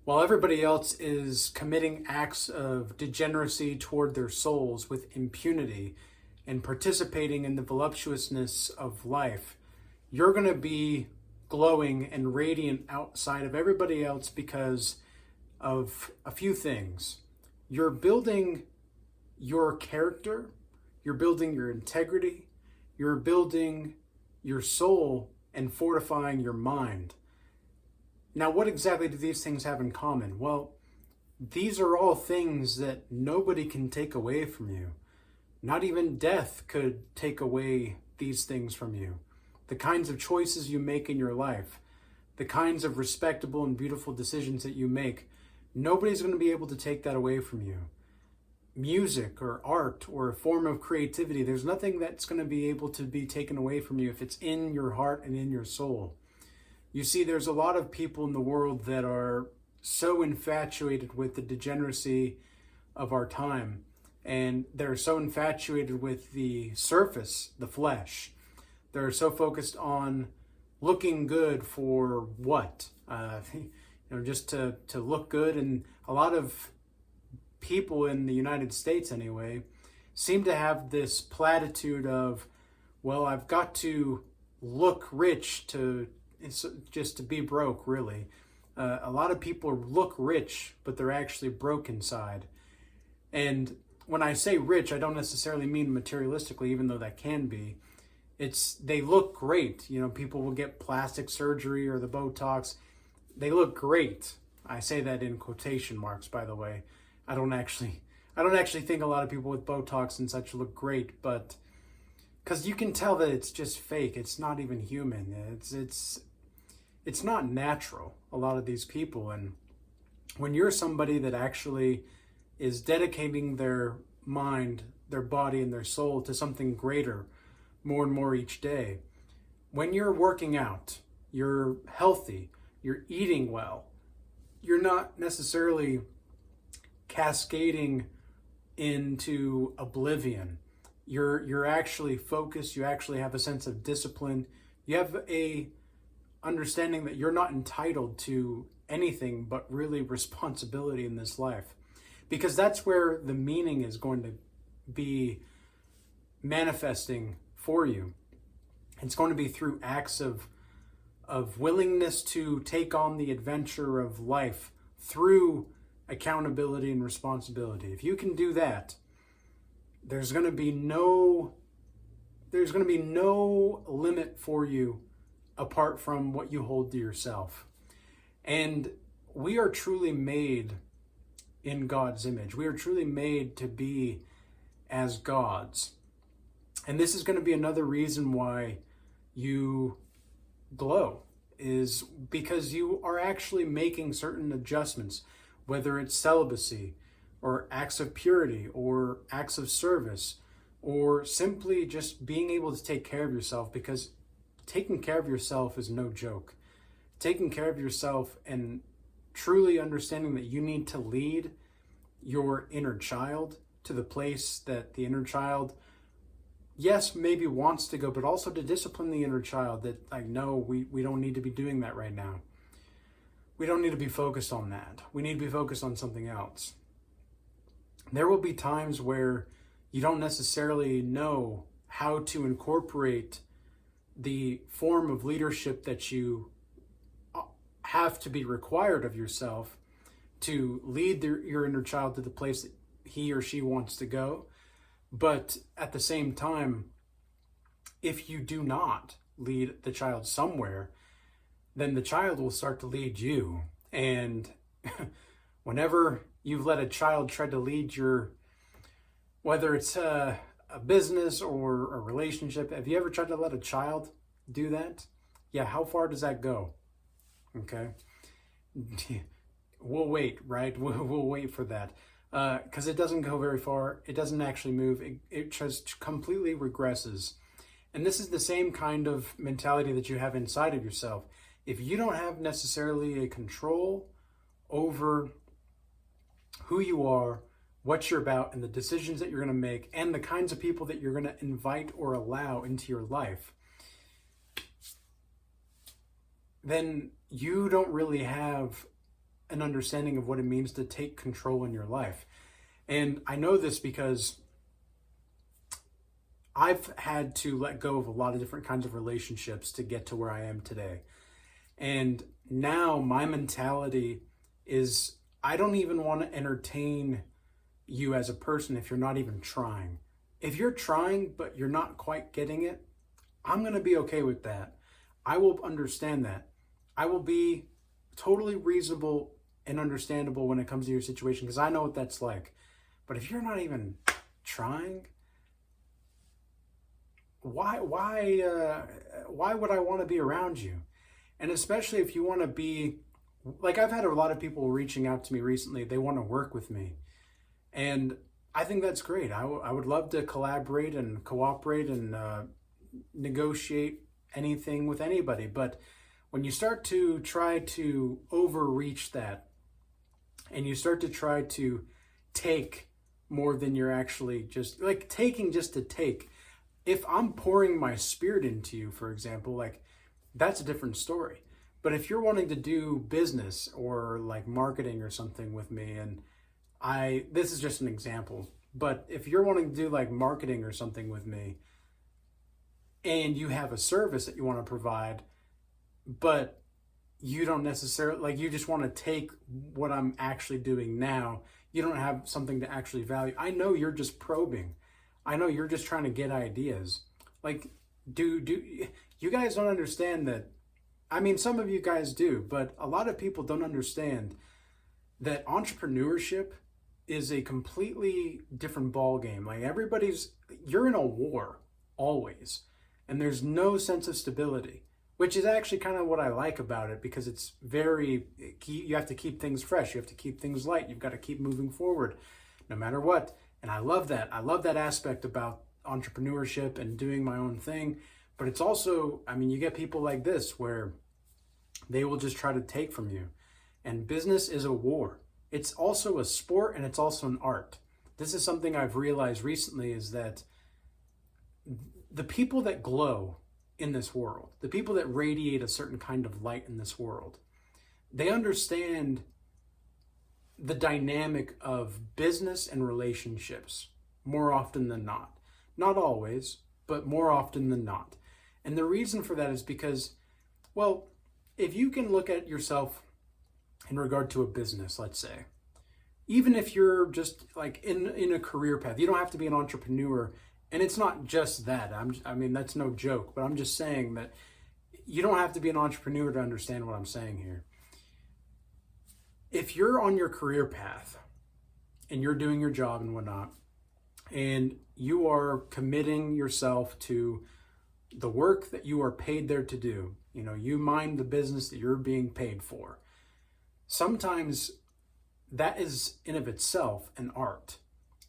While everybody else is committing acts of degeneracy toward their souls with impunity and participating in the voluptuousness of life, you're going to be glowing and radiant outside of everybody else because of a few things. You're building your character, you're building your integrity, you're building your soul and fortifying your mind. Now, what exactly do these things have in common? Well, these are all things that nobody can take away from you. Not even death could take away these things from you. The kinds of choices you make in your life, the kinds of respectable and beautiful decisions that you make, nobody's going to be able to take that away from you. Music or art or a form of creativity, there's nothing that's going to be able to be taken away from you if it's in your heart and in your soul. You see, there's a lot of people in the world that are so infatuated with the degeneracy of our time, and they're so infatuated with the surface, the flesh. They're so focused on looking good for what? Just to look good. And a lot of people in the United States anyway seem to have this platitude of, well, I've got to look rich just to be broke, really. A lot of people look rich, but they're actually broke inside. And when I say rich, I don't necessarily mean materialistically, even though that can be. They look great. People will get plastic surgery or the Botox. They look great. I say that in quotation marks, by the way. I don't actually think a lot of people with Botox and such look great, but because you can tell that it's just fake. It's not even human. It's not natural, a lot of these people. And when you're somebody that actually is dedicating their mind, their body, and their soul to something greater more and more each day, when you're working out, you're healthy, you're eating well, you're not necessarily cascading into oblivion. You're actually focused, you actually have a sense of discipline, you have a understanding that you're not entitled to anything but really responsibility in this life. Because that's where the meaning is going to be manifesting for you. It's going to be through acts of willingness to take on the adventure of life through accountability and responsibility. If you can do that, there's going to be no limit for you apart from what you hold to yourself. And we are truly made in God's image. We are truly made to be as gods. And this is going to be another reason why you glow, is because you are actually making certain adjustments, whether it's celibacy or acts of purity or acts of service, or simply just being able to take care of yourself, because taking care of yourself is no joke. Taking care of yourself and truly understanding that you need to lead your inner child to the place that the inner child, yes, maybe wants to go, but also to discipline the inner child that, no, we don't need to be doing that right now. We don't need to be focused on that. We need to be focused on something else. There will be times where you don't necessarily know how to incorporate the form of leadership that you have to be required of yourself to lead your inner child to the place that he or she wants to go. But at the same time, if you do not lead the child somewhere, then the child will start to lead you. And whenever you've let a child try to lead whether it's a business or a relationship, have you ever tried to let a child do that? Yeah, how far does that go? Okay. We'll wait, right? We'll wait for that. Because it doesn't go very far. It doesn't actually move. It just completely regresses. And this is the same kind of mentality that you have inside of yourself. If you don't have necessarily a control over who you are, what you're about, and the decisions that you're going to make, and the kinds of people that you're going to invite or allow into your life, then you don't really have an understanding of what it means to take control in your life. And I know this because I've had to let go of a lot of different kinds of relationships to get to where I am today. And now my mentality is I don't even want to entertain you as a person if you're not even trying. If you're trying, but you're not quite getting it, I'm going to be okay with that. I will understand that. I will be totally reasonable and understandable when it comes to your situation because I know what that's like. But if you're not even trying, why would I want to be around you? And especially if you want to be, like I've had a lot of people reaching out to me recently, they want to work with me. And I think that's great. I would love to collaborate and cooperate and negotiate anything with anybody. But when you start to try to overreach that and you start to try to take more than you're actually just like taking just to take, if I'm pouring my spirit into you, for example, like that's a different story. But if you're wanting to do business or like marketing or something with me, and this is just an example, but if you're wanting to do like marketing or something with me and you have a service that you want to provide, but you don't necessarily, like you just want to take what I'm actually doing now, you don't have something to actually value. I know you're just probing. I know you're just trying to get ideas. Like, do you guys don't understand that? I mean, some of you guys do, but a lot of people don't understand that entrepreneurship is a completely different ball game. Like you're in a war always, and there's no sense of stability, which is actually kind of what I like about it because it's you have to keep things fresh. You have to keep things light. You've got to keep moving forward no matter what. And I love that. I love that aspect about entrepreneurship and doing my own thing. But it's also, I mean, you get people like this where they will just try to take from you. And business is a war. It's also a sport and it's also an art. This is something I've realized recently is that the people that glow in this world, the people that radiate a certain kind of light in this world, they understand the dynamic of business and relationships more often than not. Not always, but more often than not. And the reason for that is because, well, if you can look at yourself in regard to a business, let's say, even if you're just like in a career path, you don't have to be an entrepreneur. And it's not just that. I mean, that's no joke, but I'm just saying that you don't have to be an entrepreneur to understand what I'm saying here. If you're on your career path and you're doing your job and whatnot, and you are committing yourself to the work that you are paid there to do, you mind the business that you're being paid for. Sometimes that is in of itself an art.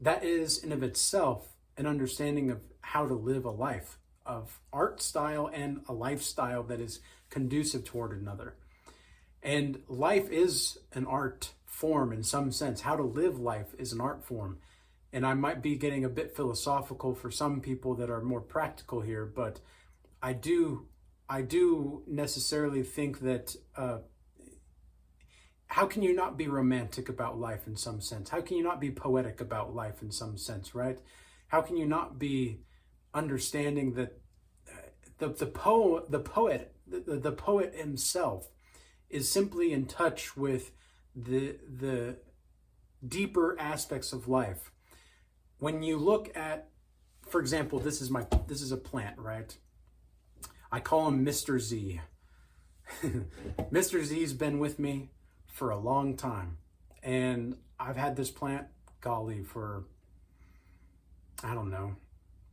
That is in of itself an understanding of how to live a life of art style and a lifestyle that is conducive toward another. And life is an art form in some sense. How to live life is an art form. And I might be getting a bit philosophical for some people that are more practical here, but I do necessarily think that how can you not be romantic about life in some sense? How can you not be poetic about life in some sense, right? How can you not be understanding that the poet himself is simply in touch with the deeper aspects of life. When you look at, for example, this is a plant, right? I call him Mr. Z. Mr. Z's been with me for a long time. And I've had this plant, golly, for, I don't know,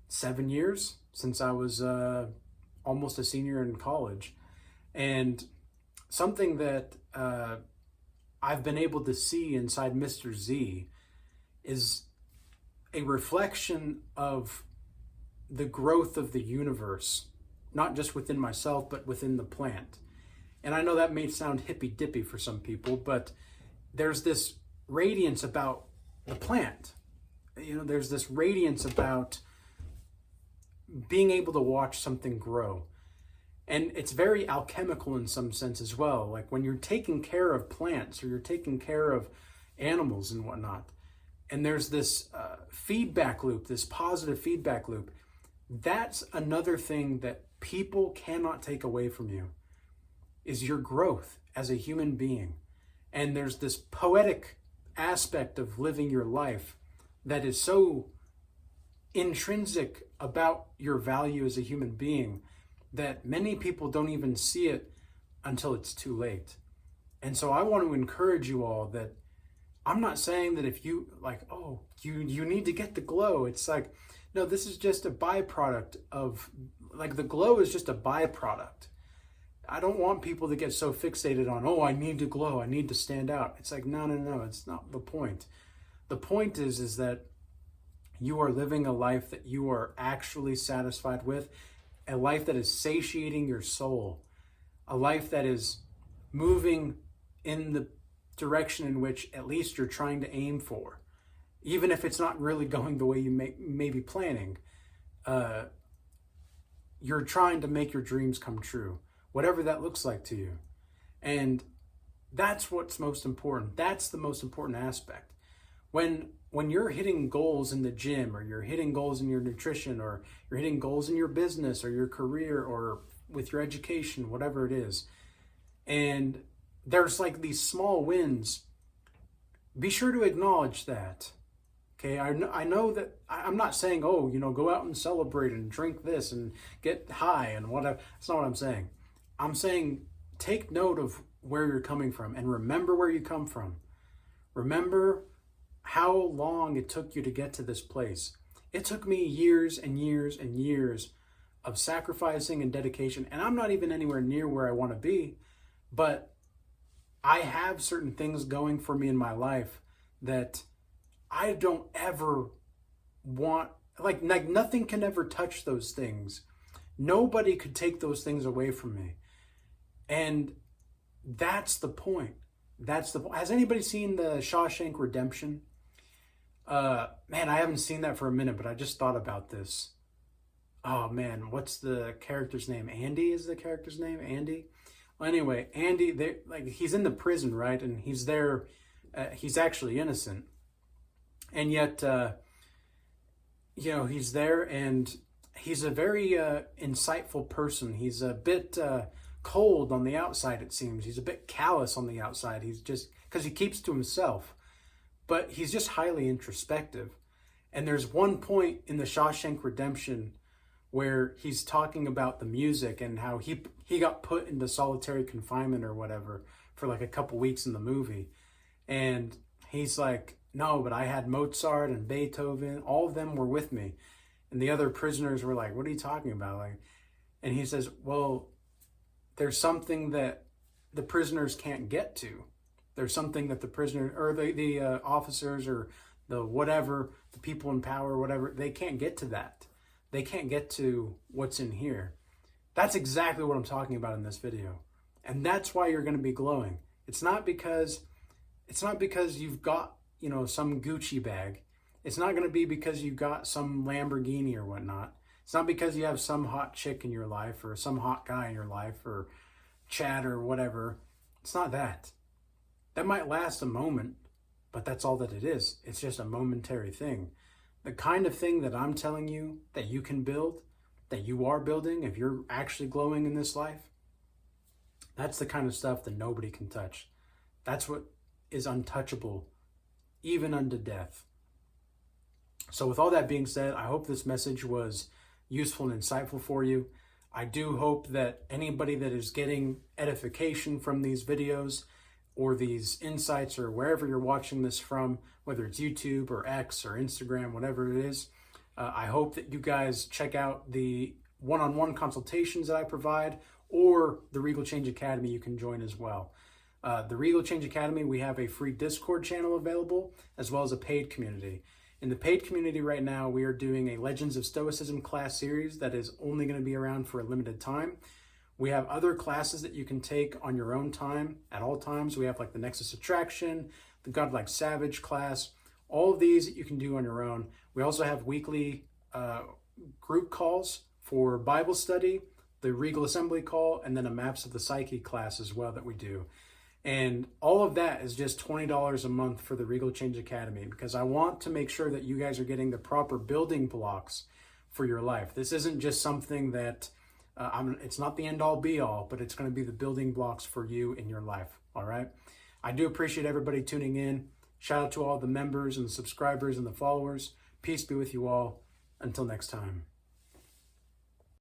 7 years since I was almost a senior in college. And something that I've been able to see inside Mr. Z is a reflection of the growth of the universe, not just within myself, but within the plant. And I know that may sound hippy-dippy for some people, but there's this radiance about the plant. There's this radiance about being able to watch something grow. And it's very alchemical in some sense as well. Like when you're taking care of plants or you're taking care of animals and whatnot, and there's this feedback loop, this positive feedback loop, that's another thing that people cannot take away from you, is your growth as a human being. And there's this poetic aspect of living your life that is so intrinsic about your value as a human being that many people don't even see it until it's too late. And so I want to encourage you all that I'm not saying that if you like, oh, you need to get the glow. It's like, no, this is just a byproduct of, like, the glow is just a byproduct. I don't want people to get so fixated on, oh, I need to glow, I need to stand out. It's like, no, it's not the point. The point is that you are living a life that you are actually satisfied with, a life that is satiating your soul, a life that is moving in the direction in which at least you're trying to aim for, even if it's not really going the way you may be planning. You're trying to make your dreams come true, whatever that looks like to you. And that's what's most important. That's the most important aspect. When you're hitting goals in the gym, or you're hitting goals in your nutrition, or you're hitting goals in your business or your career or with your education, whatever it is, and there's like these small wins, be sure to acknowledge that. Okay, I know that I'm not saying, oh, go out and celebrate and drink this and get high and whatever. That's not what I'm saying. I'm saying take note of where you're coming from and remember where you come from. Remember how long it took you to get to this place. It took me years and years and years of sacrificing and dedication, and I'm not even anywhere near where I want to be, but I have certain things going for me in my life that I don't ever want, like nothing can ever touch those things. Nobody could take those things away from me. And that's the point. That's the point. Has anybody seen the Shawshank Redemption? Man, I haven't seen that for a minute, but I just thought about this. Oh man, what's the character's name? Andy is the character's name? Andy? Well, anyway, Andy, he's in the prison, right? And he's there, he's actually innocent. And yet, he's there, and he's a very insightful person. He's a bit cold on the outside, it seems. He's a bit callous on the outside. He's just, because he keeps to himself. But he's just highly introspective. And there's one point in the Shawshank Redemption where he's talking about the music and how he got put into solitary confinement or whatever for like a couple weeks in the movie. And he's like, no, but I had Mozart and Beethoven, all of them were with me. And the other prisoners were like, what are you talking about? And he says, well, there's something that the prisoners can't get to. There's something that the prisoner or the officers or the whatever, the people in power, whatever, they can't get to that. They can't get to what's in here. That's exactly what I'm talking about in this video. And that's why you're going to be glowing. It's not because you've got, some Gucci bag. It's not going to be because you got some Lamborghini or whatnot. It's not because you have some hot chick in your life or some hot guy in your life or chat or whatever. It's not that. That might last a moment, but that's all that it is. It's just a momentary thing. The kind of thing that I'm telling you that you can build, that you are building if you're actually glowing in this life, that's the kind of stuff that nobody can touch. That's what is untouchable, even unto death. So with all that being said, I hope this message was useful and insightful for you. I do hope that anybody that is getting edification from these videos or these insights or wherever you're watching this from, whether it's YouTube or X or Instagram, whatever it is, I hope that you guys check out the one-on-one consultations that I provide, or the Regal Change Academy you can join as well. The Regal Change Academy, we have a free Discord channel available, as well as a paid community. In the paid community right now, we are doing a Legends of Stoicism class series that is only going to be around for a limited time. We have other classes that you can take on your own time at all times. We have like the Nexus Attraction, the Godlike Savage class, all of these that you can do on your own. We also have weekly group calls for Bible study, the Regal Assembly Call, and then a Maps of the Psyche class as well that we do. And all of that is just $20 a month for the Regal Change Academy, because I want to make sure that you guys are getting the proper building blocks for your life. This isn't just something that, it's not the end all be all, but it's going to be the building blocks for you in your life. All right. I do appreciate everybody tuning in. Shout out to all the members and the subscribers and the followers. Peace be with you all. Until next time.